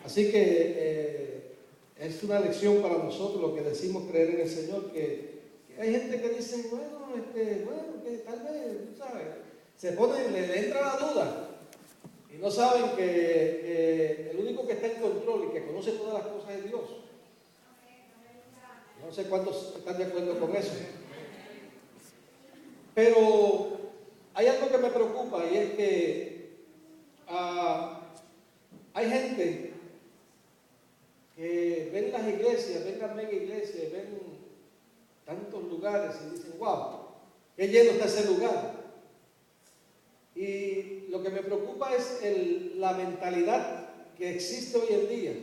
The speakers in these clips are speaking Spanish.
Así que es una lección para nosotros lo que decimos creer en el Señor, que hay gente que dice, bueno, que tal vez, tú sabes, se pone, le entra la duda y no saben que el único que está en control y que conoce todas las cosas es Dios. No sé cuántos están de acuerdo con eso. Pero hay algo que me preocupa y es que hay gente que ven las iglesias, ven las mega iglesias, ven tantos lugares y dicen, wow, qué lleno está ese lugar. Y lo que me preocupa es la mentalidad que existe hoy en día,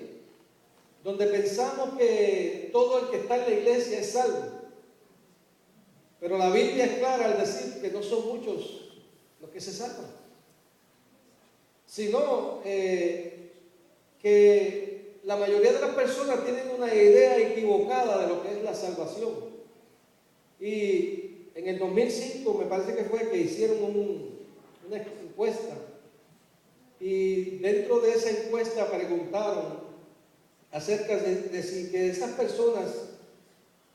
donde pensamos que todo el que está en la iglesia es salvo. Pero la Biblia es clara al decir que no son muchos los que se salvan, sino que la mayoría de las personas tienen una idea equivocada de lo que es la salvación. Y en el 2005 me parece que fue que hicieron una encuesta, y dentro de esa encuesta preguntaron acerca de si que esas personas,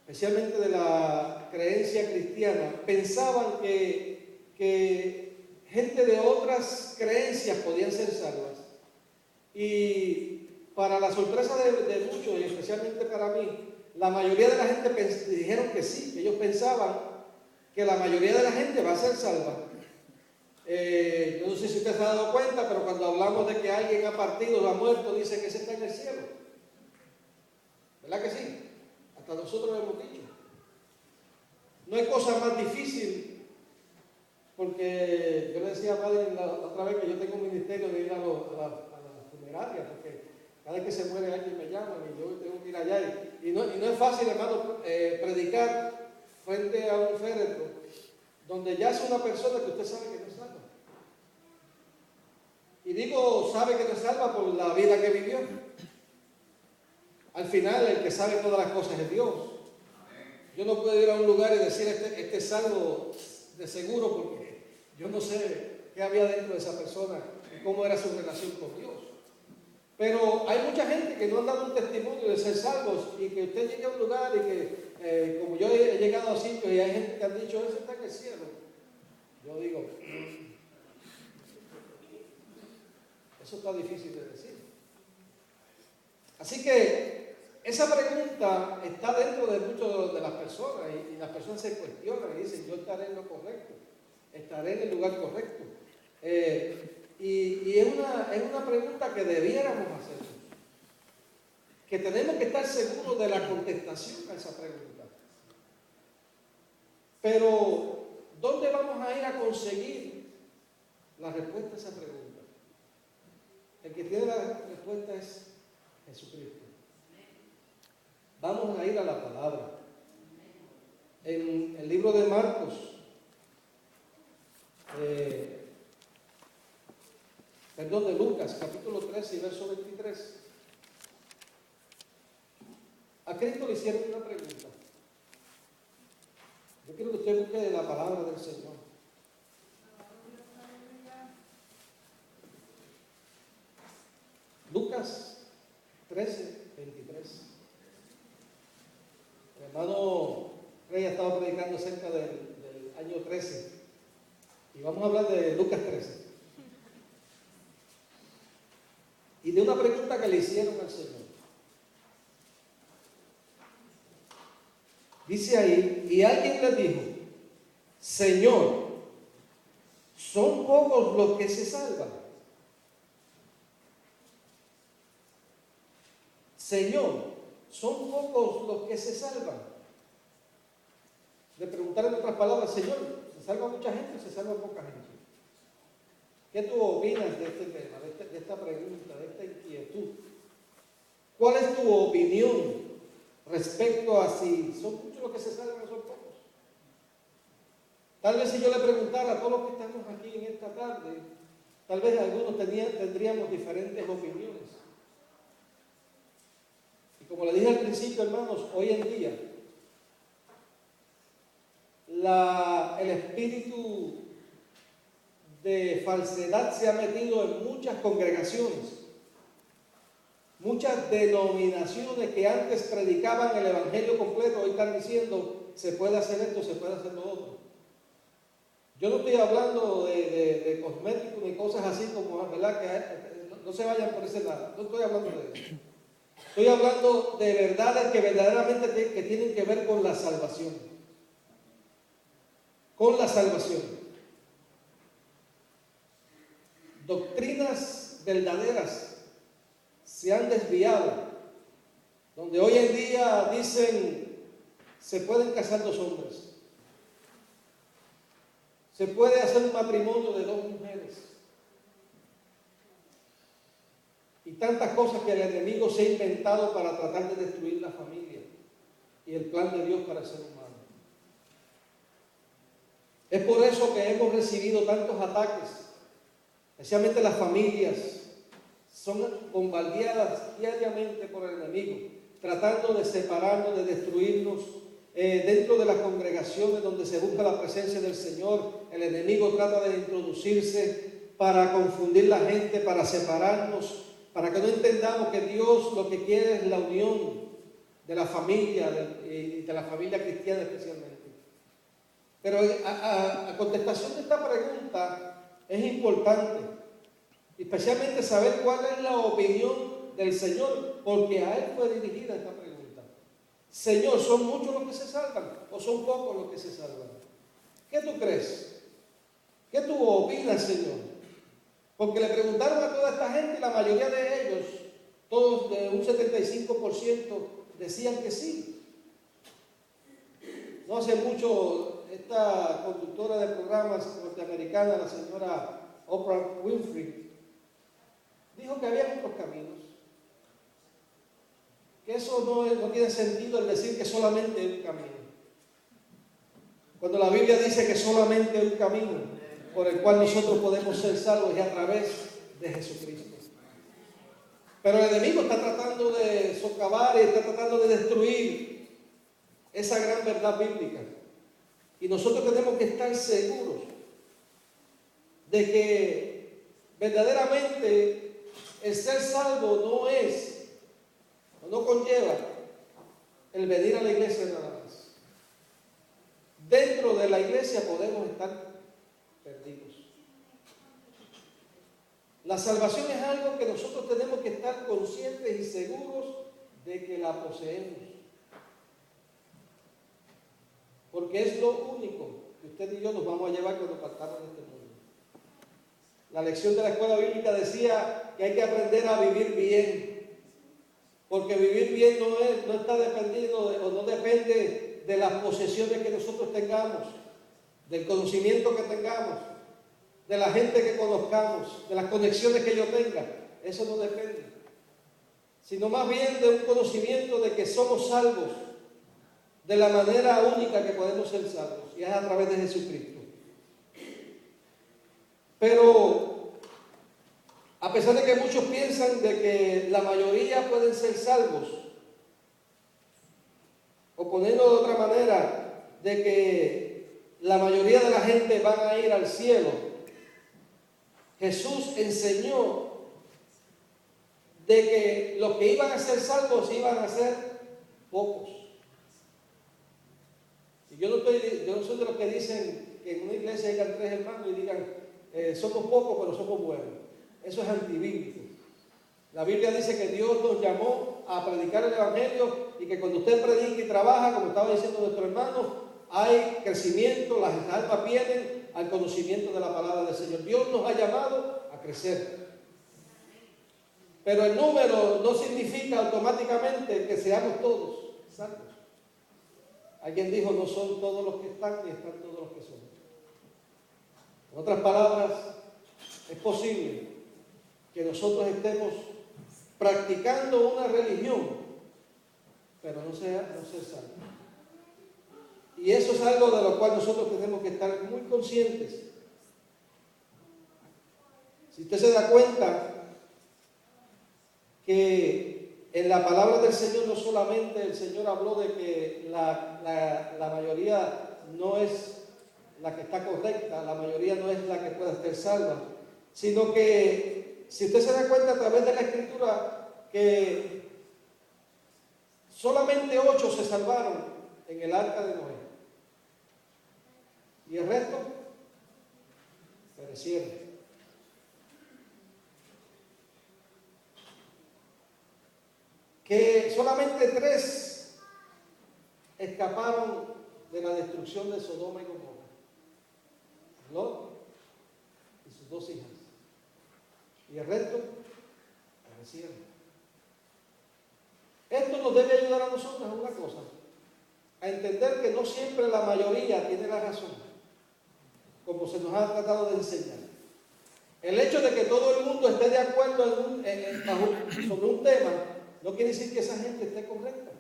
especialmente de la creencia cristiana, pensaban que gente de otras creencias podían ser salvas. Y para la sorpresa de muchos, y especialmente para mí, la mayoría de la gente dijeron que sí, que ellos pensaban que la mayoría de la gente va a ser salva. Yo no sé si usted se ha dado cuenta, pero cuando hablamos de que alguien ha partido o ha muerto, dice que ese está en el cielo. ¿Verdad que sí? Hasta nosotros lo hemos dicho. No hay cosa más difícil, porque yo le decía a Padre la otra vez que yo tengo un ministerio de ir a las funerarias, porque cada vez que se muere alguien me llama y yo tengo que ir allá. Y no es fácil, hermano, predicar frente a un féretro donde yace una persona que usted sabe que no es salva. Y digo, sabe que no es salva por la vida que vivió. Al final, el que sabe todas las cosas es Dios. Yo no puedo ir a un lugar y decir, este es salvo de seguro, porque yo no sé qué había dentro de esa persona y cómo era su relación con Dios. Pero hay mucha gente que no han dado un testimonio de ser salvos, y que usted llegue a un lugar y que, como yo he llegado a sitios y hay gente que han dicho, eso está en el cielo. Yo digo, eso está difícil de decir. Así que esa pregunta está dentro de muchas de las personas, y las personas se cuestionan y dicen, yo estaré en lo correcto, estaré en el lugar correcto. Y es una pregunta que debiéramos hacer, que tenemos que estar seguros de la contestación a esa pregunta. Pero, ¿dónde vamos a ir a conseguir la respuesta a esa pregunta? El que tiene la respuesta es Jesucristo. Vamos a ir a la palabra. En el libro de Marcos, de Lucas, capítulo 13 y verso 23, a Cristo le hicieron una pregunta. Yo quiero que usted busque de la palabra del Señor. Lucas 13, 23. El hermano Rey ha estado predicando acerca del año 13. Y vamos a hablar de Lucas 13. Y de una pregunta que le hicieron al Señor. Dice ahí, y alguien le dijo, Señor, ¿son pocos los que se salvan? Señor, ¿son pocos los que se salvan? Le preguntaron en otras palabras, Señor, ¿se salva mucha gente o se salva poca gente? ¿Qué tú opinas de este tema, de esta pregunta, de esta inquietud? ¿Cuál es tu opinión respecto a si son muchos los que se salvan o son pocos? Tal vez si yo le preguntara a todos los que estamos aquí en esta tarde, tal vez algunos tendríamos diferentes opiniones. Y como le dije al principio, hermanos, hoy en día el espíritu de falsedad se ha metido en muchas congregaciones. Muchas denominaciones que antes predicaban el evangelio completo, hoy están diciendo, se puede hacer esto, se puede hacer lo otro. Yo no estoy hablando de cosméticos ni cosas así como, ¿verdad? Que no se vayan por ese lado. No estoy hablando de eso. Estoy hablando de verdades que verdaderamente que tienen que ver con la salvación. Con la salvación. Doctrinas verdaderas se han desviado, donde hoy en día dicen se pueden casar dos hombres, se puede hacer un matrimonio de dos mujeres y tantas cosas que el enemigo se ha inventado para tratar de destruir la familia y el plan de Dios para el ser humano. Es por eso que hemos recibido tantos ataques, especialmente las familias son bombardeadas diariamente por el enemigo, tratando de separarnos, de destruirnos. Dentro de las congregaciones donde se busca la presencia del Señor, el enemigo trata de introducirse para confundir la gente, para separarnos, para que no entendamos que Dios lo que quiere es la unión de la familia, de la familia cristiana especialmente. Pero a contestación de esta pregunta es importante, especialmente saber cuál es la opinión del Señor, porque a Él fue dirigida esta pregunta. Señor, ¿son muchos los que se salvan o son pocos los que se salvan? ¿Qué tú crees? ¿Qué tú opinas, Señor? Porque le preguntaron a toda esta gente y la mayoría de ellos, todos de un 75%, decían que sí. No hace mucho, esta conductora de programas norteamericana, la señora Oprah Winfrey, dijo que había otros caminos. Que eso no tiene sentido el decir que solamente hay un camino. Cuando la Biblia dice que solamente hay un camino por el cual nosotros podemos ser salvos y a través de Jesucristo. Pero el enemigo está tratando de socavar y está tratando de destruir esa gran verdad bíblica. Y nosotros tenemos que estar seguros de que verdaderamente el ser salvo no conlleva el venir a la iglesia nada más. Dentro de la iglesia podemos estar perdidos. La salvación es algo que nosotros tenemos que estar conscientes y seguros de que la poseemos. Porque es lo único que usted y yo nos vamos a llevar cuando partamos de este mundo. La lección de la escuela bíblica decía que hay que aprender a vivir bien. Porque vivir bien no está dependiendo o no depende de las posesiones que nosotros tengamos, del conocimiento que tengamos, de la gente que conozcamos, de las conexiones que yo tenga. Eso no depende. Sino más bien de un conocimiento de que somos salvos de la manera única que podemos ser salvos, y es a través de Jesucristo. Pero a pesar de que muchos piensan de que la mayoría pueden ser salvos, o ponerlo de otra manera, de que la mayoría de la gente van a ir al cielo, Jesús enseñó de que los que iban a ser salvos iban a ser pocos. Y yo no soy de los que dicen que en una iglesia hayan 3 hermanos y digan somos pocos pero somos buenos. Eso es antibíblico. La Biblia dice que Dios nos llamó a predicar el evangelio y que cuando usted predica y trabaja, como estaba diciendo nuestro hermano, hay crecimiento, las almas vienen al conocimiento de la palabra del Señor. Dios nos ha llamado a crecer. Pero el número no significa automáticamente que seamos todos salvos. Alguien dijo, no son todos los que están ni están todos los que son. En otras palabras, es posible que nosotros estemos practicando una religión, pero no ser salvos. Y eso es algo de lo cual nosotros tenemos que estar muy conscientes. Si usted se da cuenta que en la palabra del Señor no solamente el Señor habló de que la mayoría no es la que está correcta, la mayoría no es la que pueda ser salva, sino que si usted se da cuenta a través de la Escritura, que solamente 8 se salvaron en el arca de Noé. Y el resto perecieron. Que solamente 3 escaparon de la destrucción de Sodoma y Gomorra: Lot y sus 2 hijas. Y el resto perecieron. Esto nos debe ayudar a nosotros a una cosa: a entender que no siempre la mayoría tiene la razón, como se nos ha tratado de enseñar. El hecho de que todo el mundo esté de acuerdo sobre un tema no quiere decir que esa gente esté correcta.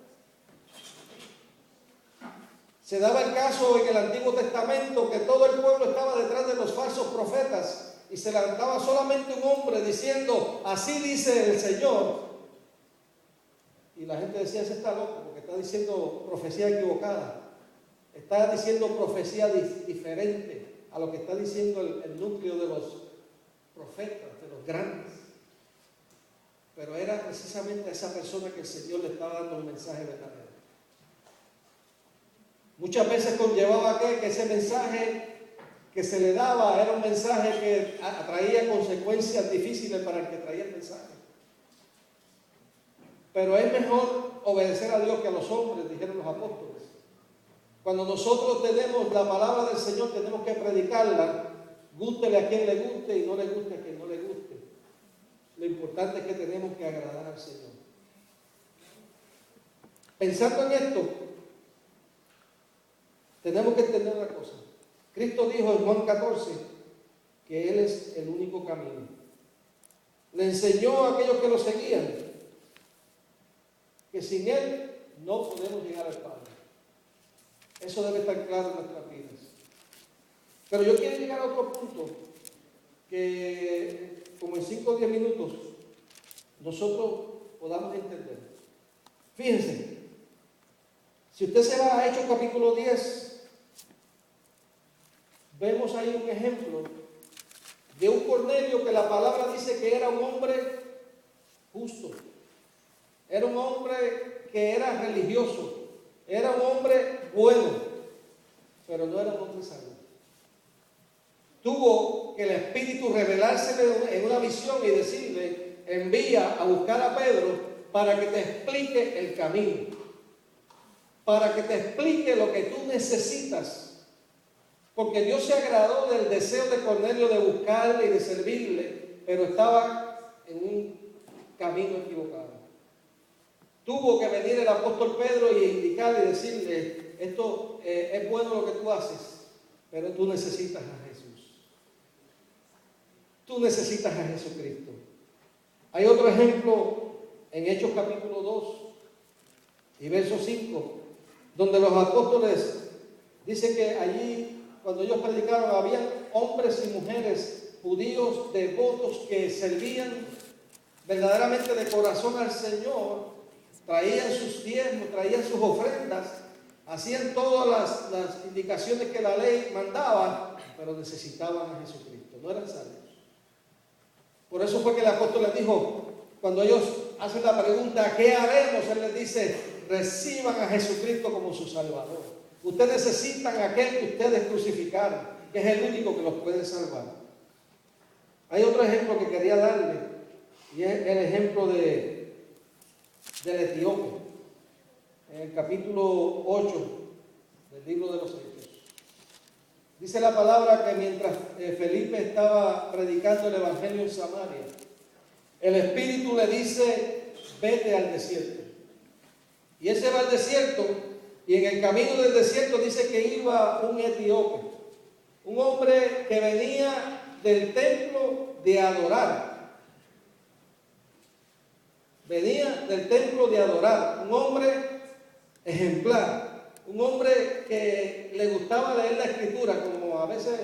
Se daba el caso en el Antiguo Testamento que todo el pueblo estaba detrás de los falsos profetas y se levantaba solamente un hombre diciendo: así dice el Señor. Y la gente decía: ese está loco porque está diciendo profecía equivocada. Está diciendo profecía diferente a lo que está diciendo el núcleo de los profetas, de los grandes. Pero era precisamente a esa persona que el Señor le estaba dando un mensaje verdadero. Muchas veces conllevaba que ese mensaje que se le daba era un mensaje que traía consecuencias difíciles para el que traía el mensaje. Pero es mejor obedecer a Dios que a los hombres, dijeron los apóstoles. Cuando nosotros tenemos la palabra del Señor, tenemos que predicarla, gústele a quien le guste y no le guste a quien no le guste. Lo importante es que tenemos que agradar al Señor. Pensando en esto, tenemos que entender una cosa. Cristo dijo en Juan 14 que Él es el único camino. Le enseñó a aquellos que lo seguían que sin Él no podemos llegar al Padre. Eso debe estar claro en nuestras vidas. Pero yo quiero llegar a otro punto que, como en 5 o 10 minutos, nosotros podamos entender. Fíjense, si usted se va a Hechos capítulo 10, vemos ahí un ejemplo de un Cornelio que la palabra dice que era un hombre justo. Era un hombre que era religioso, era un hombre bueno, pero no era un hombre sabio. Tuvo que el Espíritu revelársele en una visión y decirle: envía a buscar a Pedro para que te explique el camino, para que te explique lo que tú necesitas. Porque Dios se agradó del deseo de Cornelio de buscarle y de servirle, pero estaba en un camino equivocado. Tuvo que venir el apóstol Pedro y indicarle y decirle: esto es bueno lo que tú haces, pero tú necesitas a Jesús. Tú necesitas a Jesucristo. Hay otro ejemplo en Hechos capítulo 2 y verso 5, donde los apóstoles dicen que allí, cuando ellos predicaron, había hombres y mujeres judíos devotos que servían verdaderamente de corazón al Señor. Traían sus diezmos, traían sus ofrendas, hacían todas las indicaciones que la ley mandaba, pero necesitaban a Jesucristo, no eran sabios. Por eso fue que el apóstol les dijo, cuando ellos hacen la pregunta: ¿qué haremos?, él les dice: reciban a Jesucristo como su Salvador. Ustedes necesitan a aquel que ustedes crucificaron, que es el único que los puede salvar. Hay otro ejemplo que quería darle, y es el ejemplo del etíope, en el capítulo 8 del libro de los Hechos. Dice la palabra que mientras Felipe estaba predicando el evangelio en Samaria, el Espíritu le dice: vete al desierto. Y él se va al desierto, y en el camino del desierto dice que iba un etíope, un hombre que venía del templo de adorar. Venía del templo de adorar, un hombre ejemplar, un hombre que le gustaba leer la Escritura, como a veces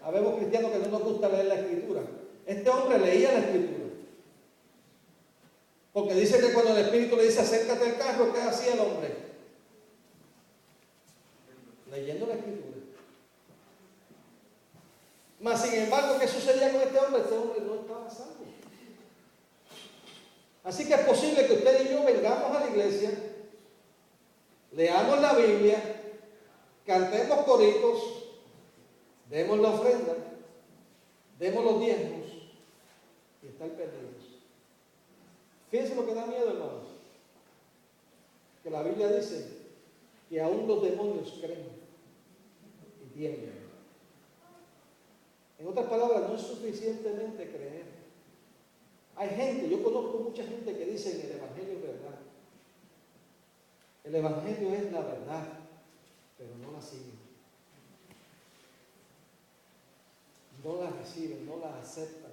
habemos cristianos que no nos gusta leer la Escritura. Este hombre leía la Escritura. Porque dice que cuando el Espíritu le dice: acércate al carro, ¿qué hacía el hombre? Leyendo la Escritura. Mas sin embargo, ¿qué sucedía con este hombre? Este hombre no estaba salvo. Así que es posible que usted y yo vengamos a la iglesia, leamos la Biblia, cantemos coritos, demos la ofrenda, demos los diezmos y estar perdidos. Fíjense lo que da miedo, hermanos. Que la Biblia dice que aún los demonios creen y tiemblan. En otras palabras, no es suficientemente creer. Hay gente, yo conozco mucha gente que dice que el Evangelio es verdad. El Evangelio es la verdad, pero no la siguen. No la reciben, no la aceptan.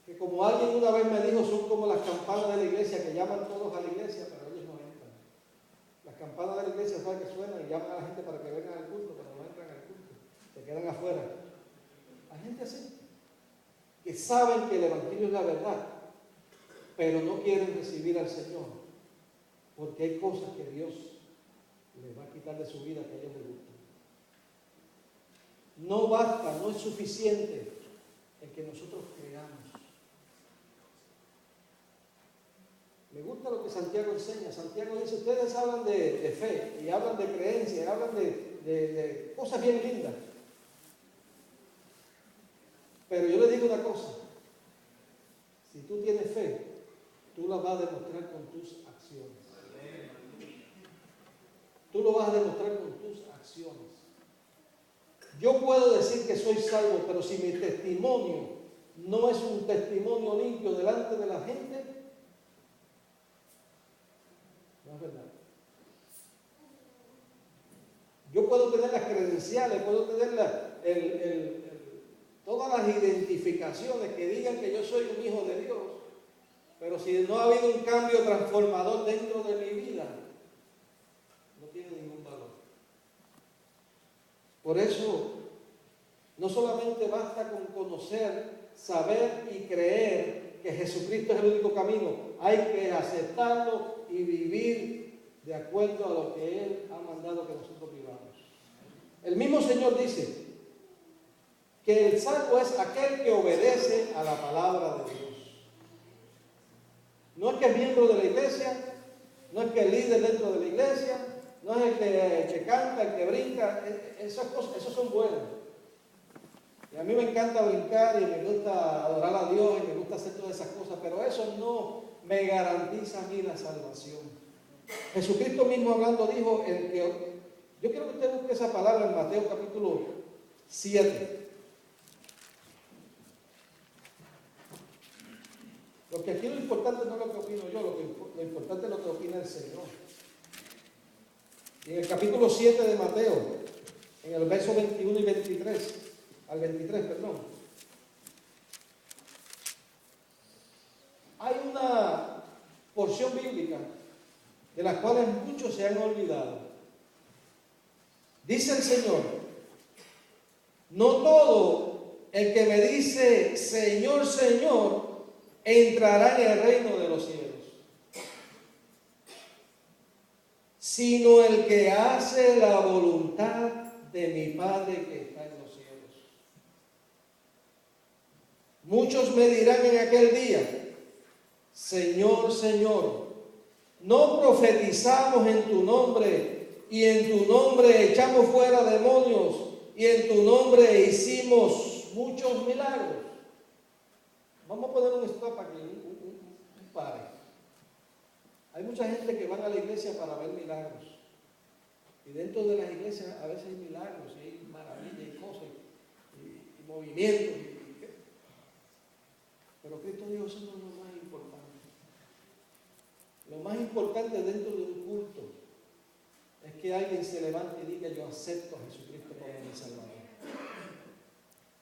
Que como alguien una vez me dijo, son como las campanas de la iglesia que llaman todos a la iglesia, pero ellos no entran. Las campanas de la iglesia saben que suenan y llaman a la gente para que vengan al culto, pero no entran al culto, se quedan afuera. Hay gente así, que saben que el Evangelio es la verdad, pero no quieren recibir al Señor, porque hay cosas que Dios les va a quitar de su vida que a ellos les gustan. No basta, no es suficiente el que nosotros creamos. Me gusta lo que Santiago enseña. Santiago dice, ustedes hablan de fe y hablan de creencia, y hablan de cosas bien lindas. Pero yo le digo una cosa, si tú tienes fe, tú la vas a demostrar con tus acciones. Tú lo vas a demostrar con tus acciones. Yo puedo decir que soy salvo, pero si mi testimonio no es un testimonio limpio delante de la gente, no es verdad. Yo puedo tener las credenciales, puedo tener todas las identificaciones que digan que yo soy un hijo de Dios, pero si no ha habido un cambio transformador dentro de mi vida, no tiene ningún valor. Por eso, no solamente basta con conocer, saber y creer que Jesucristo es el único camino, hay que aceptarlo y vivir de acuerdo a lo que Él ha mandado que nosotros vivamos. El mismo Señor dice que el salvo es aquel que obedece a la palabra de Dios. No es que es miembro de la iglesia, no es que es líder dentro de la iglesia, no es el que canta, el que brinca, esas cosas, esos son buenos. Y a mí me encanta brincar y me gusta adorar a Dios y me gusta hacer todas esas cosas, pero eso no me garantiza a mí la salvación. Jesucristo mismo hablando dijo, yo quiero que usted busque esa palabra en Mateo capítulo 7. Porque aquí lo importante no es lo que opino yo, lo importante es lo que opina el Señor. Y en el capítulo 7 de Mateo, en el verso 21 y 23, al 23, perdón, hay una porción bíblica de las cuales muchos se han olvidado. Dice el Señor, no todo el que me dice Señor, Señor, entrará en el reino de los cielos, sino el que hace la voluntad de mi Padre que está en los cielos. Muchos me dirán en aquel día, Señor, Señor, ¿no profetizamos en tu nombre y en tu nombre echamos fuera demonios y en tu nombre hicimos muchos milagros? Vamos a poner un stop aquí, un pare. Hay mucha gente que van a la iglesia para ver milagros. Y dentro de las iglesias a veces hay milagros, y hay maravillas y cosas, y movimientos. Pero Cristo dijo, eso no es lo más importante. Lo más importante dentro de un culto es que alguien se levante y diga, yo acepto a Jesucristo como mi Salvador.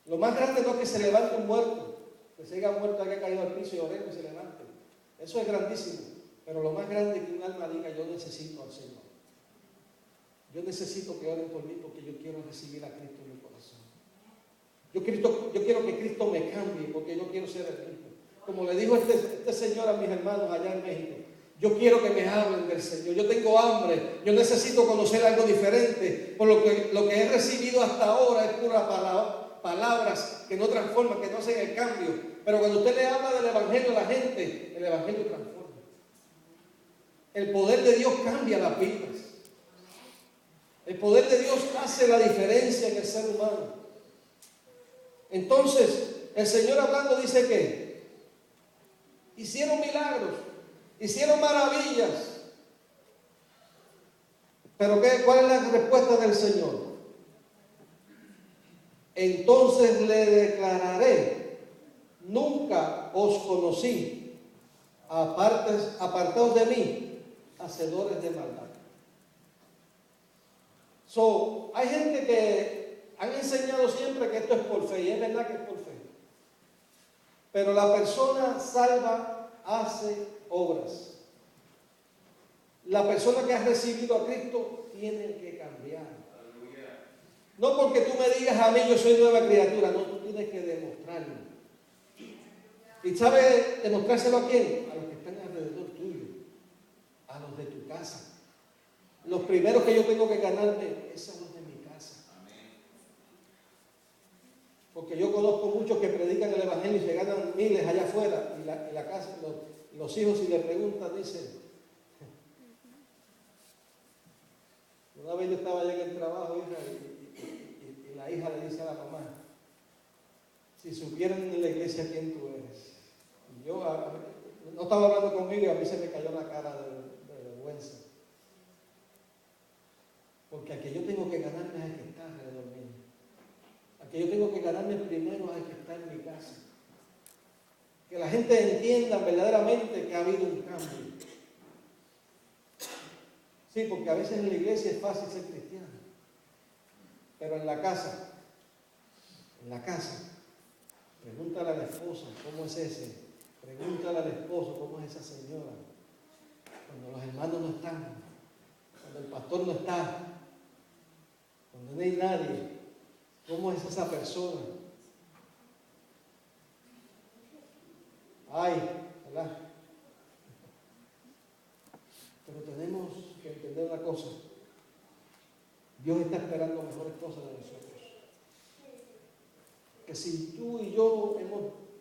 Lo más grande no es que se levante un muerto, que se haya muerto, haya caído al piso y oremos y se levante. Eso es grandísimo. Pero lo más grande es que un alma diga, yo necesito al Señor. Yo necesito que oren por mí porque yo quiero recibir a Cristo en mi corazón. Yo quiero que Cristo me cambie porque yo quiero ser el mismo. Como le dijo este señor a mis hermanos allá en México, yo quiero que me hablen del Señor. Yo tengo hambre. Yo necesito conocer algo diferente. Por lo que he recibido hasta ahora es pura palabras que no transforman, que no hacen el cambio. Pero cuando usted le habla del Evangelio a la gente, el Evangelio transforma. El poder de Dios cambia las vidas. El poder de Dios hace la diferencia en el ser humano. Entonces, el Señor hablando dice que hicieron milagros, hicieron maravillas. Pero ¿cuál es la respuesta del Señor? Entonces le declararé, nunca os conocí, apartaos de mí, hacedores de maldad. Hay gente que han enseñado siempre que esto es por fe, y es verdad que es por fe. Pero la persona salva hace obras. La persona que ha recibido a Cristo tiene que cambiar. No porque tú me digas a mí yo soy nueva criatura, no, tú tienes que demostrarlo. ¿Y sabes demostrárselo a quién? A los que están alrededor tuyo, a los de tu casa. Los primeros que yo tengo que ganarme es a los de mi casa. Porque yo conozco muchos que predican el Evangelio y se ganan miles allá afuera, y la casa, los hijos si le preguntan dicen. Una vez yo estaba allá en el trabajo, y la hija le dice a la mamá, si supieran en la iglesia quién tú eres. Y yo no estaba hablando conmigo y a mí se me cayó la cara de vergüenza. Porque a que yo tengo que ganarme es el que está alrededor mío. A que yo tengo que ganarme primero es el que está en mi casa. Que la gente entienda verdaderamente que ha habido un cambio. Sí, porque a veces en la iglesia es fácil ser cristiano. Pero en la casa, pregúntale a la esposa cómo es ese. Pregúntale al esposo cómo es esa señora. Cuando los hermanos no están, cuando el pastor no está, cuando no hay nadie, ¿cómo es esa persona? Ay, ¿verdad? Pero tenemos que entender una cosa. Dios está esperando mejores cosas de nosotros. Que si tú y yo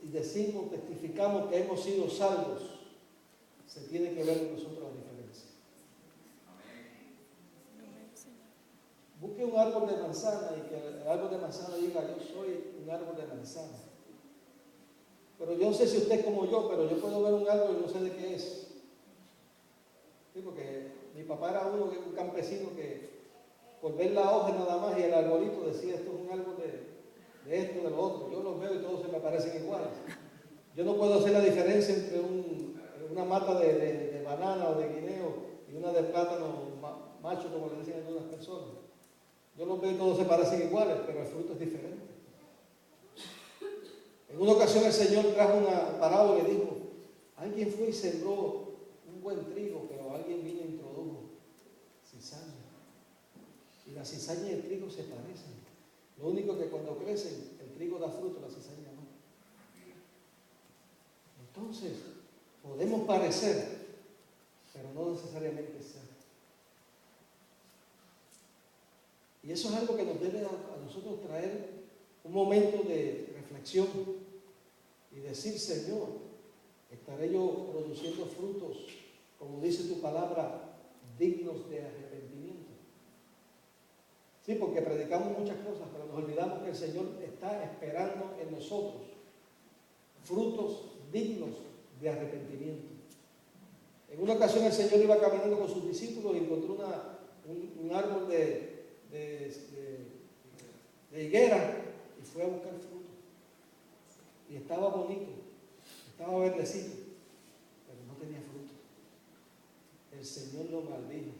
decimos, testificamos que hemos sido salvos, se tiene que ver en nosotros la diferencia. Busque un árbol de manzana y que el árbol de manzana diga, yo soy un árbol de manzana. Pero yo no sé si usted es como yo, pero yo puedo ver un árbol y no sé de qué es. Sí, porque mi papá era un campesino que por ver la hoja nada más y el arbolito decía, esto es un árbol de esto, de lo otro. Yo los veo y todos se me parecen iguales. Yo no puedo hacer la diferencia entre una mata de banana o de guineo y una de plátano macho, como le decían algunas personas. Yo los veo y todos se parecen iguales, pero el fruto es diferente. En una ocasión el Señor trajo una parábola y dijo, alguien fue y sembró un buen trigo, pero alguien vino e introdujo cizaña. Y la cizaña y el trigo se parecen. Lo único que cuando crecen, el trigo da fruto, la cizaña no. Entonces, podemos parecer, pero no necesariamente ser. Y eso es algo que nos debe a nosotros traer un momento de reflexión y decir, Señor, estaré yo produciendo frutos, como dice tu palabra, dignos de arrepentimiento. Sí, porque predicamos muchas cosas, pero nos olvidamos que el Señor está esperando en nosotros frutos dignos de arrepentimiento. En una ocasión el Señor iba caminando con sus discípulos y encontró un árbol de higuera y fue a buscar fruto. Y estaba bonito, estaba verdecito, pero no tenía fruto. El Señor lo maldijo.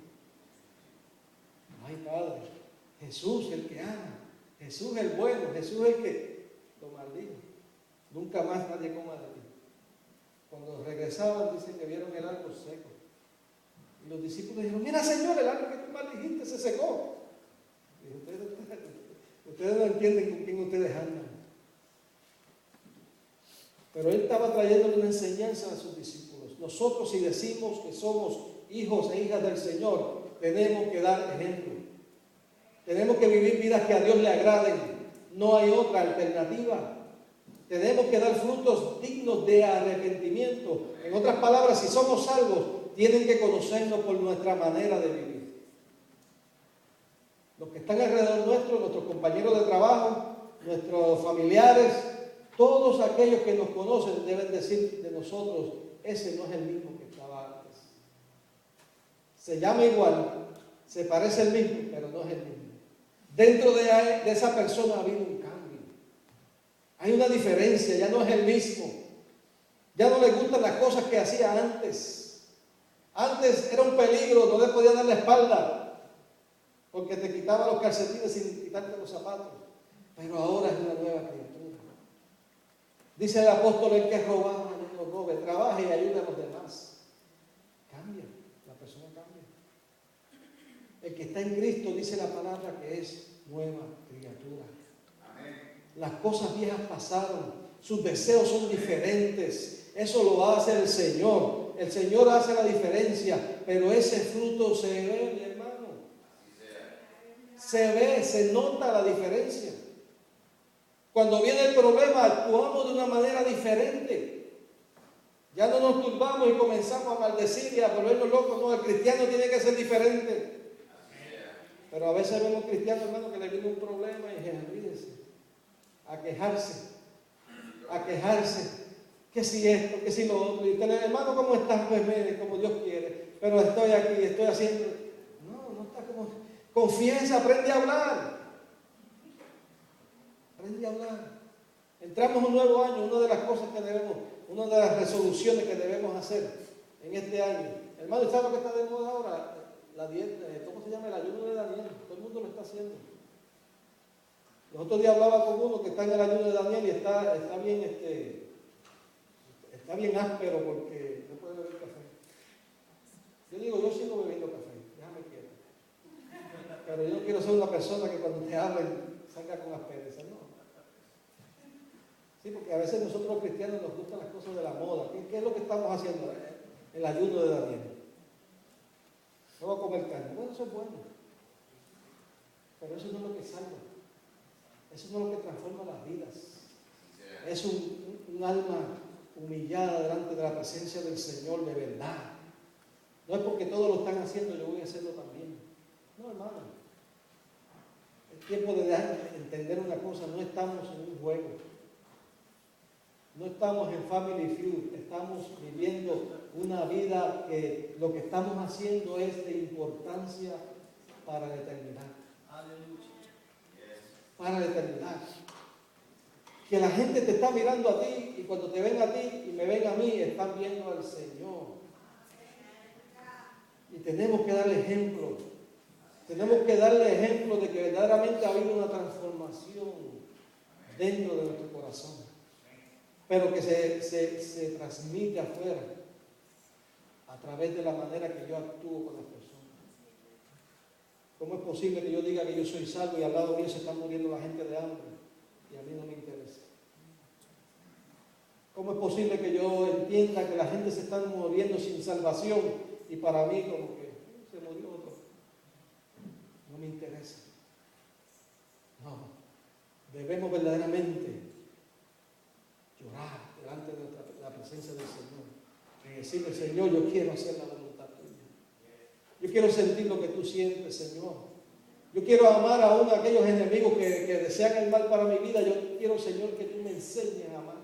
Ay, Padre, Jesús el que ama, Jesús el bueno, Jesús el que lo maldijo. Nunca más nadie coma de ti. Cuando regresaban, dicen que vieron el árbol seco. Y los discípulos dijeron, mira Señor, el árbol que tú maldijiste se secó. Y ustedes no entienden con quién ustedes andan. Pero él estaba trayéndole una enseñanza a sus discípulos. Nosotros, si decimos que somos hijos e hijas del Señor, tenemos que dar ejemplo. Tenemos que vivir vidas que a Dios le agraden. No hay otra alternativa. Tenemos que dar frutos dignos de arrepentimiento. En otras palabras, si somos salvos, tienen que conocernos por nuestra manera de vivir. Los que están alrededor nuestro, nuestros compañeros de trabajo, nuestros familiares, todos aquellos que nos conocen deben decir de nosotros, ese no es el mismo que estaba antes. Se llama igual, se parece el mismo, pero no es el mismo. Dentro de esa persona ha habido un cambio. Hay una diferencia, ya no es el mismo. Ya no le gustan las cosas que hacía antes. Antes era un peligro, no le podía dar la espalda, porque te quitaba los calcetines sin quitarte los zapatos. Pero ahora es una nueva criatura. Dice el apóstol, el que robaba, no lo robe, trabaje y ayude a los demás. Cambia, la persona cambia. El que está en Cristo, dice la palabra, que es nueva criatura. Las cosas viejas pasaron, sus deseos son diferentes. Eso lo hace el Señor. El Señor hace la diferencia, pero ese fruto se ve, mi hermano. Se ve, se nota la diferencia. Cuando viene el problema, actuamos de una manera diferente. Ya no nos turbamos y comenzamos a maldecir y a volvernos locos. No, el cristiano tiene que ser diferente. Pero a veces vemos cristianos, hermano, que le viene un problema y olvídese. A quejarse, que si esto, que si lo otro, y usted le dice, hermano, ¿cómo estás? Pues mire, como Dios quiere, pero estoy aquí, estoy haciendo, no está como, confiesa, aprende a hablar, entramos en un nuevo año, una de las cosas que debemos, una de las resoluciones que debemos hacer en este año, hermano, ¿sabe lo que está de moda ahora? La dieta, ¿cómo se llama? El ayuno de Daniel, todo el mundo lo está haciendo. Los otros días hablaba con uno que está en el ayuno de Daniel y está bien áspero porque no puede beber café. Yo digo, yo sigo bebiendo café, déjame quieto. Pero yo no quiero ser una persona que cuando te hablen salga con aspereza, no. Sí, porque a veces nosotros los cristianos nos gustan las cosas de la moda. ¿Qué es lo que estamos haciendo? El ayuno de Daniel. No voy a comer carne. Bueno, eso es bueno. Pero eso no es lo que salva. Eso no es lo que transforma las vidas. Es un alma humillada delante de la presencia del Señor de verdad. No es porque todos lo están haciendo, yo voy a hacerlo también. No, hermano. Es tiempo de entender una cosa, no estamos en un juego. No estamos en Family Feud, estamos viviendo una vida que lo que estamos haciendo es de importancia para la eternidad. Para la eternidad. Que la gente te está mirando a ti y cuando te ven a ti y me ven a mí, están viendo al Señor. Y tenemos que darle ejemplo. Tenemos que darle ejemplo de que verdaderamente ha habido una transformación dentro de nuestro corazón. Pero que se transmite afuera a través de la manera que yo actúo con las personas. ¿Cómo es posible que yo diga que yo soy salvo y al lado mío se está muriendo la gente de hambre y a mí no me interesa? ¿Cómo es posible que yo entienda que la gente se está muriendo sin salvación y para mí como que se murió otro? No me interesa. No, debemos verdaderamente llorar delante de la presencia del Señor y decirle, Señor, yo quiero hacer la voluntad tuya. Yo quiero sentir lo que tú sientes, Señor. Yo quiero amar aún a aquellos enemigos que desean el mal para mi vida. Yo quiero, Señor, que tú me enseñes a amar.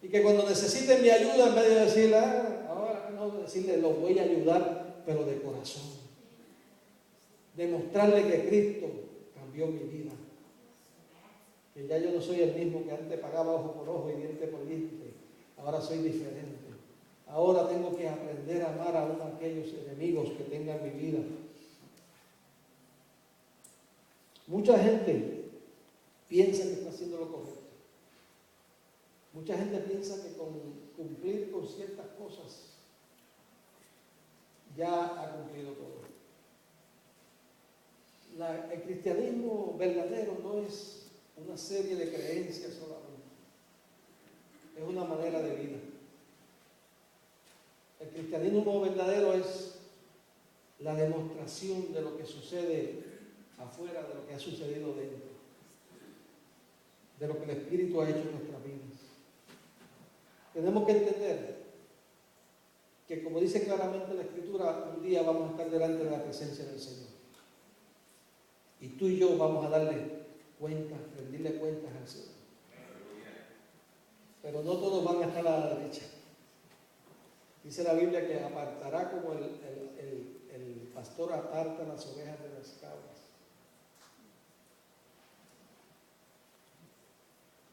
Y que cuando necesiten mi ayuda, en vez de decirle, ahora no, decirle, los voy a ayudar, pero de corazón. Demostrarle que Cristo cambió mi vida. Que ya yo no soy el mismo que antes pagaba ojo por ojo y diente por diente. Ahora soy diferente. Ahora tengo que aprender a amar a aquellos enemigos que tengan mi vida. Mucha gente piensa que está haciendo lo correcto. Mucha gente piensa que con cumplir con ciertas cosas ya ha cumplido todo. El cristianismo verdadero no es una serie de creencias solamente. Es una manera de vida. El cristianismo verdadero es la demostración de lo que sucede afuera, de lo que ha sucedido dentro. de lo que el Espíritu ha hecho en nuestras vidas. Tenemos que entender que, como dice claramente la Escritura, un día vamos a estar delante de la presencia del Señor. Y tú y yo vamos a darle cuentas, rendirle cuentas al Señor. Pero no todos van a estar a la derecha. Dice la Biblia que apartará como el pastor aparta las ovejas de las cabras.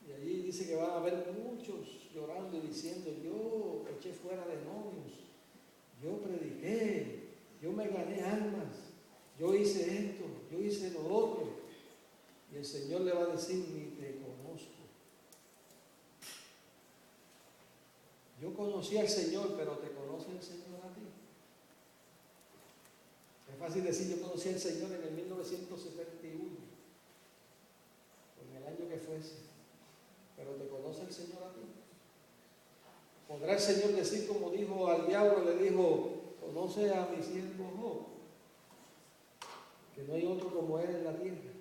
Y allí dice que van a haber muchos llorando y diciendo: yo eché fuera demonios, yo prediqué, yo me gané almas, yo hice esto, yo hice lo otro. Y el Señor le va a decir: ni te conozco. Yo conocí al Señor, pero ¿te conoce el Señor a ti? Es fácil decir: yo conocí al Señor en el 1971, o en el año que fuese, pero ¿te conoce el Señor a ti? ¿Podrá el Señor decir, como dijo al diablo, le dijo: conoce a mi siervo Job, que no hay otro como él en la tierra?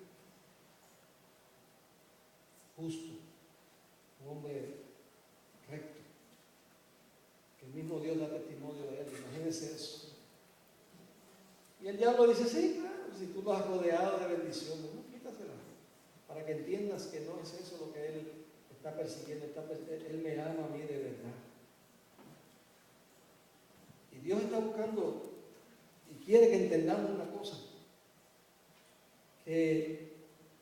Justo, un hombre recto, que el mismo Dios da testimonio de él. Imagínense eso. Y el diablo dice: sí, claro, si tú lo has rodeado de bendiciones, no, quítasela, para que entiendas que no es eso lo que él está persiguiendo. Él me ama a mí de verdad. Y Dios está buscando y quiere que entendamos una cosa, que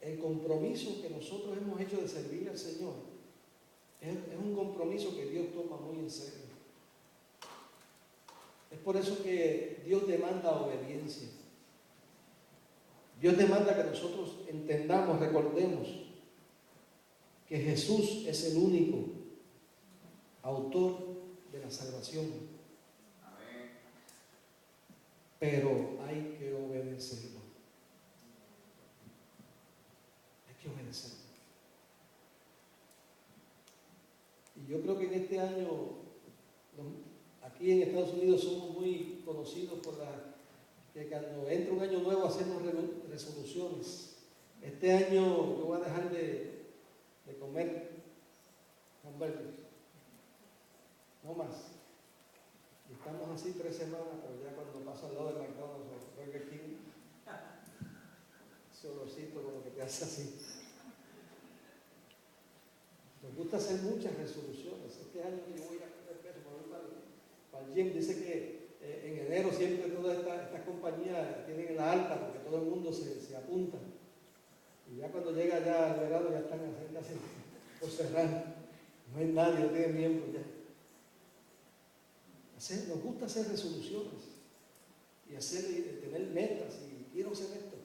el compromiso que nosotros hemos hecho de servir al Señor es un compromiso que Dios toma muy en serio. Es por eso que Dios demanda obediencia. Dios demanda que nosotros entendamos, recordemos que Jesús es el único autor de la salvación. Pero hay que obedecerlo. Hay que obedecerlo. Y yo creo que en este año, aquí en Estados Unidos somos muy conocidos por que cuando entra un año nuevo hacemos resoluciones. Este año yo voy a dejar de comer hamburguesas, no más. Y estamos así 3 semanas, pero ya cuando paso al lado de McDonald's o Burger King, ese olorcito como que te hace así. Nos gusta hacer muchas resoluciones. Este año yo voy a comer peso, me voy para el gym. Dice que en enero siempre todas estas compañías tienen en la alta porque todo el mundo se apunta. Y ya cuando llega ya el verano ya están casi por cerrar. No hay nadie, no tienen miembros ya. Nos gusta hacer resoluciones y tener metas y quiero hacer esto.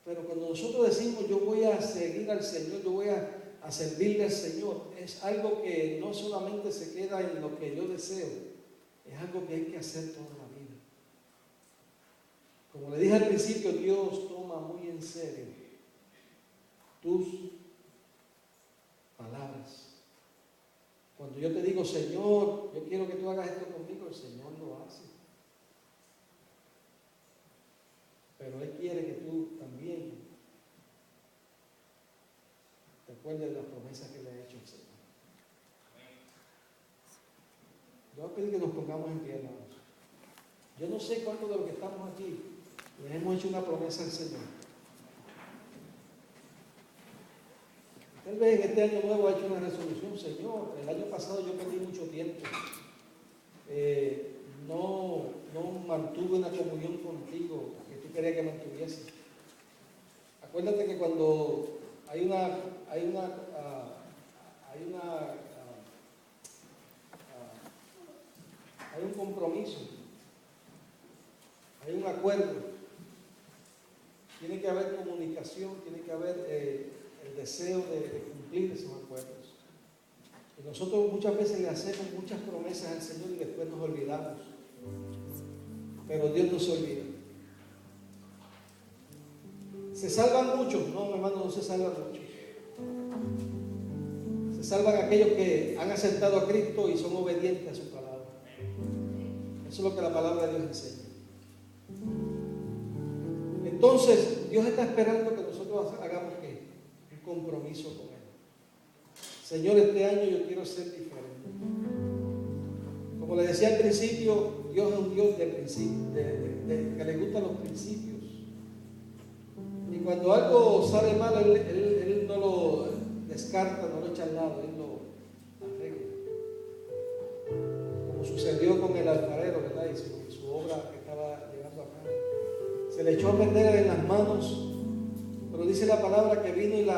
Pero cuando nosotros decimos: yo voy a seguir al Señor, yo voy a servirle al Señor, es algo que no solamente se queda en lo que yo deseo, es algo que hay que hacer toda la vida. Como le dije al principio, Dios toma muy en serio tus palabras. Cuando yo te digo: Señor, yo quiero que tú hagas esto conmigo, el Señor lo hace. Pero Él quiere que tú también te acuerdes de las promesas que le ha hecho el Señor. Yo voy a pedir que nos pongamos en pie, hermanos. Yo no sé cuántos de los que estamos aquí les hemos hecho una promesa al Señor. Tal vez en este año nuevo ha hecho una resolución: Señor, el año pasado yo perdí mucho tiempo. No mantuve una comunión contigo que tú querías que mantuviese. Acuérdate que cuando hay un compromiso, hay un acuerdo, tiene que haber comunicación, tiene que haber el deseo de cumplir esos acuerdos. Y nosotros muchas veces le hacemos muchas promesas al Señor y después nos olvidamos. Pero Dios no se olvida. ¿Se salvan muchos? No, hermano, no se salvan muchos. Se salvan aquellos que han aceptado a Cristo y son obedientes a su palabra. Eso es lo que la palabra de Dios enseña. Entonces, Dios está esperando que nosotros hagamos ¿qué? Un compromiso con Él. Señor, este año yo quiero ser diferente. Como le decía al principio, Dios es un Dios de principios, que le gustan los principios. Y cuando algo sale mal, Él no lo descarta, no lo echa al lado, Él lo arregla. Como sucedió con el alfarero, ¿verdad? Y su obra que estaba llevando a cabo. Se le echó a perder en las manos, pero dice la palabra que vino y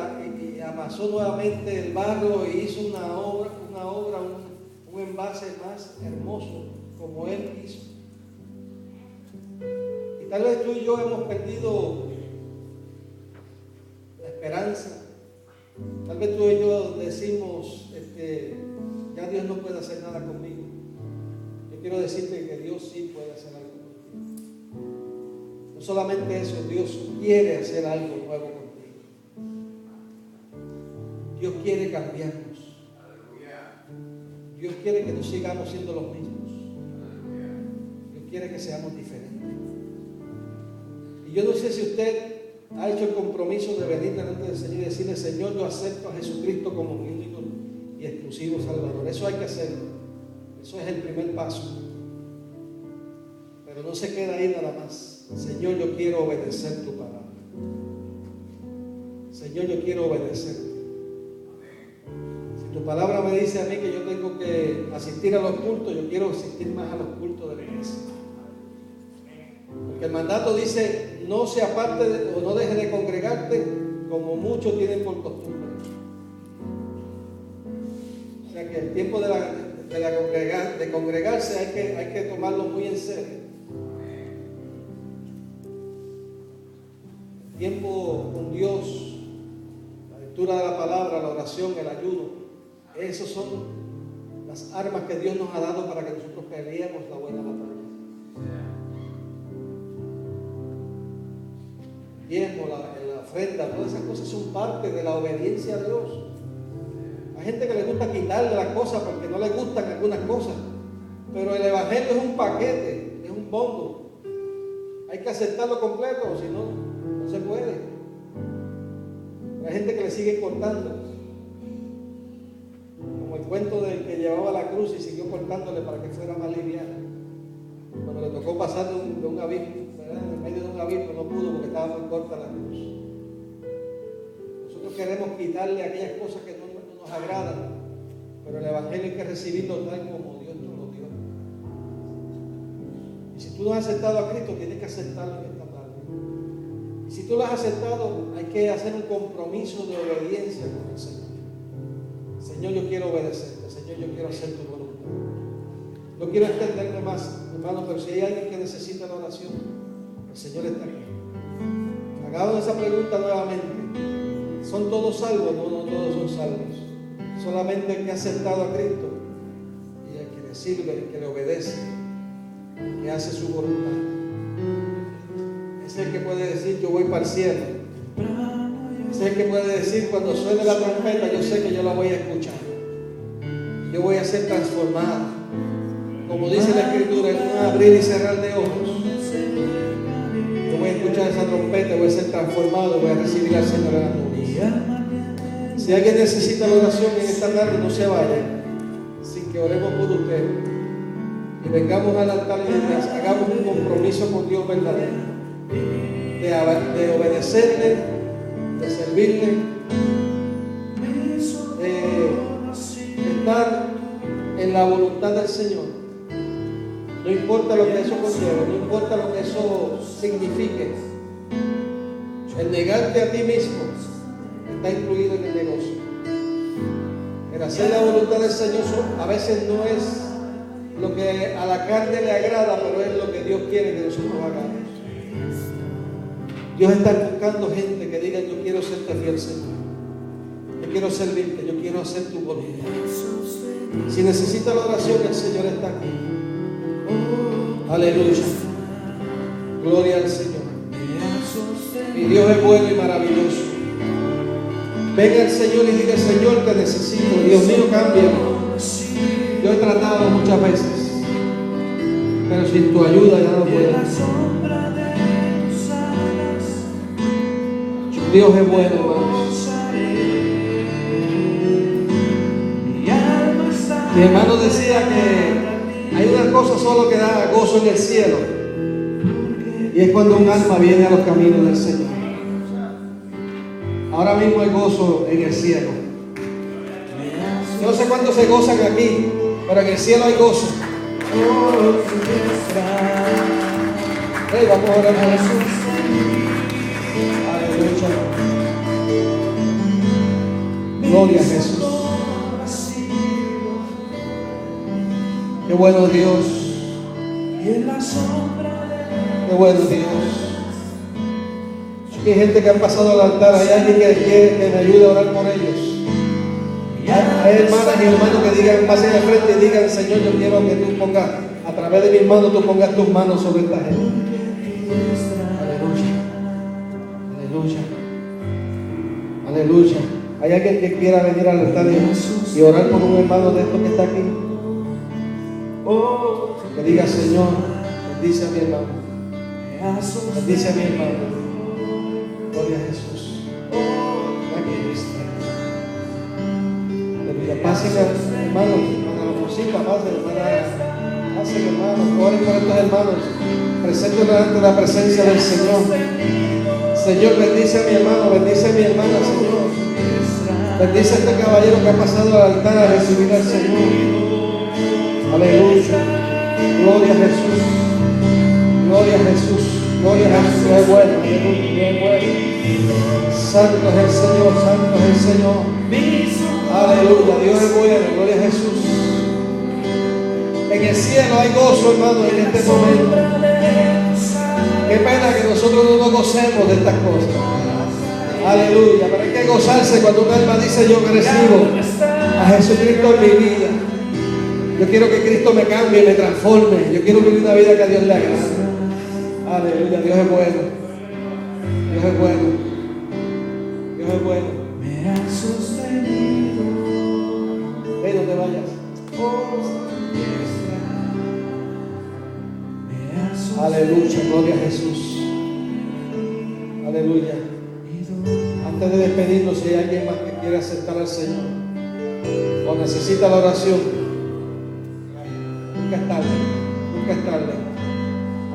amasó nuevamente el barro y hizo una obra, un envase más hermoso como Él hizo. Y tal vez tú y yo hemos perdido la esperanza. Tal vez tú y yo decimos, ya Dios no puede hacer nada conmigo. Yo quiero decirte que Dios sí puede hacer algo contigo. No solamente eso, Dios quiere hacer algo nuevo contigo. Dios quiere cambiarnos. Dios quiere que no sigamos siendo los mismos. Dios quiere que seamos diferentes. Y yo no sé si usted ha hecho el compromiso de venir delante del Señor y decirle: Señor, yo acepto a Jesucristo como mi único y exclusivo Salvador. Eso hay que hacerlo. Eso es el primer paso. Pero no se queda ahí nada más. Señor, yo quiero obedecer tu palabra. Señor, yo quiero obedecerte. Si tu palabra me dice a mí que yo tengo que asistir a los cultos, yo quiero asistir más a los cultos de la iglesia. Porque el mandato dice: no se aparte o no deje de congregarte como muchos tienen por costumbre. O sea que el tiempo de congregarse hay que tomarlo muy en serio. El tiempo con Dios, la lectura de la palabra, la oración, el ayuno, esas son las armas que Dios nos ha dado para que nosotros peleemos la buena batalla. El diezmo, la ofrenda, todas esas cosas son parte de la obediencia a Dios. Hay gente que le gusta quitarle las cosas porque no le gustan algunas cosas, pero el evangelio es un paquete, es un bombo. Hay que aceptarlo completo, o si no, no se puede. Hay gente que le sigue cortando, como el cuento del que llevaba la cruz y siguió cortándole para que fuera más liviana. Cuando le tocó pasar de un abismo, en medio de un abismo, no pudo porque estaba muy corta la cruz. Nosotros queremos quitarle aquellas cosas que no nos agradan, pero el evangelio hay que recibirlo tal como Dios nos lo dio. Y si tú no has aceptado a Cristo, tienes que aceptarlo en esta tarde. Y si tú lo has aceptado, hay que hacer un compromiso de obediencia con el Señor. Señor, yo quiero obedecerte. Señor, yo quiero hacer tu voluntad. No quiero extenderme más, hermano, pero si hay alguien que necesita la oración, el Señor está aquí. Hagamos esa pregunta nuevamente. ¿Son todos salvos? No, no todos son salvos. Solamente el que ha aceptado a Cristo y el que le sirve, el que le obedece, el que hace su voluntad. Es el que puede decir: yo voy para el cielo. Es el que puede decir: cuando suene la trompeta, yo sé que yo la voy a escuchar. Yo voy a ser transformado. Como dice la Escritura, en un abrir y cerrar de ojos, yo voy a escuchar esa trompeta, voy a ser transformado, voy a recibir al Señor en la nube. Si alguien necesita la oración en esta tarde, no se vaya sin que oremos por usted y vengamos al altar y hagamos un compromiso con Dios verdadero de obedecerle, de servirle, de estar en la voluntad del Señor. No importa lo que eso conlleve, no importa lo que eso signifique. El negarte a ti mismo está incluido en el negocio. El hacer la voluntad del Señor a veces no es lo que a la carne le agrada, pero es lo que Dios quiere que nosotros hagamos. Dios está buscando gente que diga: yo quiero serte fiel, Señor. Yo quiero servirte, yo quiero hacer tu voluntad. Si necesita la oración, el Señor está aquí. Aleluya. Gloria al Señor. Mi Dios es bueno y maravilloso. Venga el Señor y diga: Señor, te necesito. Dios mío, cámbiame. Yo he tratado muchas veces, pero sin tu ayuda ya no puedo. Dios es bueno, hermanos. Mi hermano decía que hay una cosa solo que da gozo en el cielo, y es cuando un alma viene a los caminos del Señor. Ahora mismo hay gozo en el cielo. Yo no sé cuántos se gozan aquí, pero en el cielo hay gozo. Hey, vamos a orar por eso. Aleluya. Gloria a Jesús. Qué bueno Dios. Qué bueno Dios. Aquí hay gente que han pasado al altar. Hay alguien que quiere que me ayude a orar por ellos. Hay hermanas y hermanos que digan, pasen al frente y digan: Señor, yo quiero que tú pongas, a través de mis manos, tú pongas tus manos sobre esta gente. Aleluya. Aleluya. Aleluya. ¿Hay alguien que quiera venir al altar y orar por un hermano de estos que está aquí? Que diga: Señor, bendice a mi hermano. Bendice a mi hermano. Gloria a Jesús. Aquí está. Aleluya. Pasen, hermanos, hermana Rosita, pasen, hermanos. Oren por estos hermanos. Preséntenlos ante la presencia del Señor. Señor, bendice a mi hermano, bendice a mi hermana, Señor. Bendice a este caballero que ha pasado al altar a recibir al Señor. Aleluya. Gloria a Jesús. Gloria a Jesús. Gloria a Jesús. Dios es bueno. Aleluya. Dios es bueno. Santo es el Señor. Santo es el Señor. Aleluya. Dios es bueno. Gloria a Jesús. En el cielo hay gozo, hermano, en este momento. Qué pena que nosotros no nos gocemos de estas cosas. Aleluya. Pero hay que gozarse cuando un alma dice: yo recibo a Jesucristo en mi vida. Yo quiero que Cristo me cambie, me transforme. Yo quiero vivir una vida que a Dios le agrade. Aleluya. Dios es bueno. Dios es bueno. Dios es bueno. Me ha sostenido. Ven, no te vayas. Aleluya. Gloria a Jesús. Aleluya. Antes de despedirnos, si hay alguien más que quiere aceptar al Señor o necesita la oración, nunca es tarde, nunca es tarde.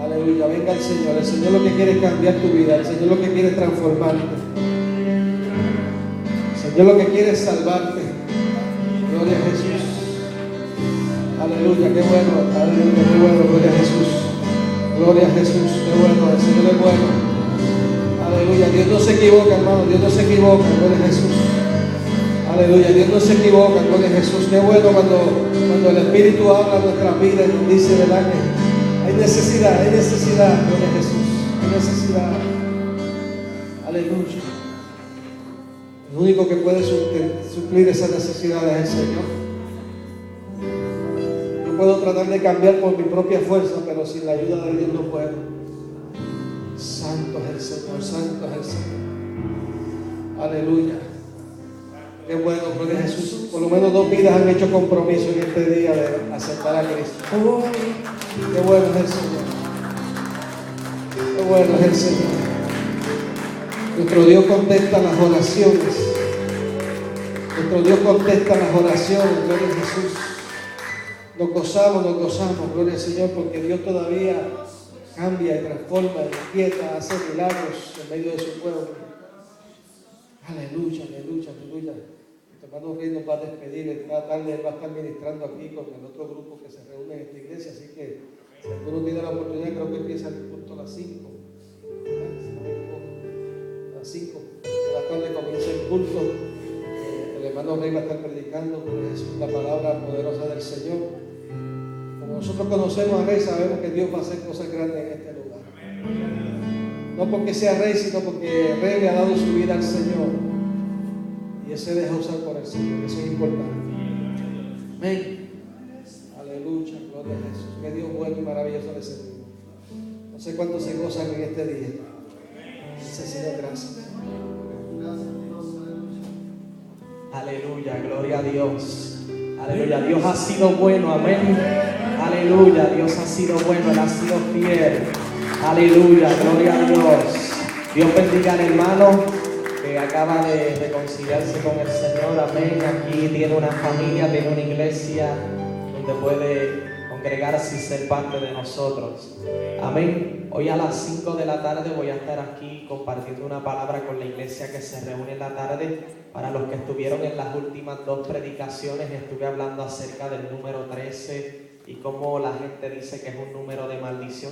Aleluya, venga el Señor. El Señor lo que quiere es cambiar tu vida. El Señor lo que quiere es transformarte. El Señor lo que quiere es salvarte. Gloria a Jesús. Aleluya, qué bueno. Aleluya, qué bueno. Gloria a Jesús. Gloria a Jesús, qué bueno. El Señor es bueno. Aleluya, Dios no se equivoca, hermano. Dios no se equivoca. Gloria a Jesús. Aleluya, Dios no se equivoca. Gloria a Jesús. Qué bueno cuando el Espíritu habla en nuestras vidas y nos dice, ¿verdad? Que hay necesidad, gloria a Jesús, hay necesidad. Aleluya. El único que puede suplir esas necesidades es el Señor. Yo puedo tratar de cambiar por mi propia fuerza, pero sin la ayuda de Dios no puedo. Santo es el Señor, santo es el Señor. Aleluya. Qué bueno, gloria a Jesús. Por lo menos 2 vidas han hecho compromiso en este día de aceptar a Cristo. Qué bueno es el Señor. Qué bueno es el Señor. Nuestro Dios contesta las oraciones. Nuestro Dios contesta las oraciones. Gloria a Jesús. Nos gozamos, gloria al Señor, porque Dios todavía cambia y transforma, inquieta, hace milagros en medio de su pueblo. Aleluya, aleluya, aleluya. Hermano Rey nos va a despedir. Esta tarde él va a estar ministrando aquí con el otro grupo que se reúne en esta iglesia. Así que si alguno tiene la oportunidad, creo que empieza el culto a las 5. A las 5 de la tarde comienza el culto. El hermano Rey va a estar predicando la palabra poderosa del Señor. Como nosotros conocemos a Rey, sabemos que Dios va a hacer cosas grandes en este lugar. No porque sea Rey, sino porque Rey le ha dado su vida al Señor. Y Él se deja usar por el Señor. Eso es importante. Amén. Aleluya. Gloria a Jesús. Que Dios bueno y maravilloso le servimos. No sé cuántos se gozan en este día. Señor, gracias. Aleluya. Gloria a Dios. Aleluya. Dios ha sido bueno. Amén. Aleluya. Dios ha sido bueno. Él ha sido fiel. Aleluya. Gloria a Dios. Dios bendiga al hermano. acaba de reconciliarse con el Señor, amén. Aquí tiene una familia, tiene una iglesia donde puede congregarse y ser parte de nosotros, amén. Hoy a las 5 de la tarde voy a estar aquí compartiendo una palabra con la iglesia que se reúne en la tarde. Para los que estuvieron en las últimas 2 predicaciones, estuve hablando acerca del número 13 y cómo la gente dice que es un número de maldición.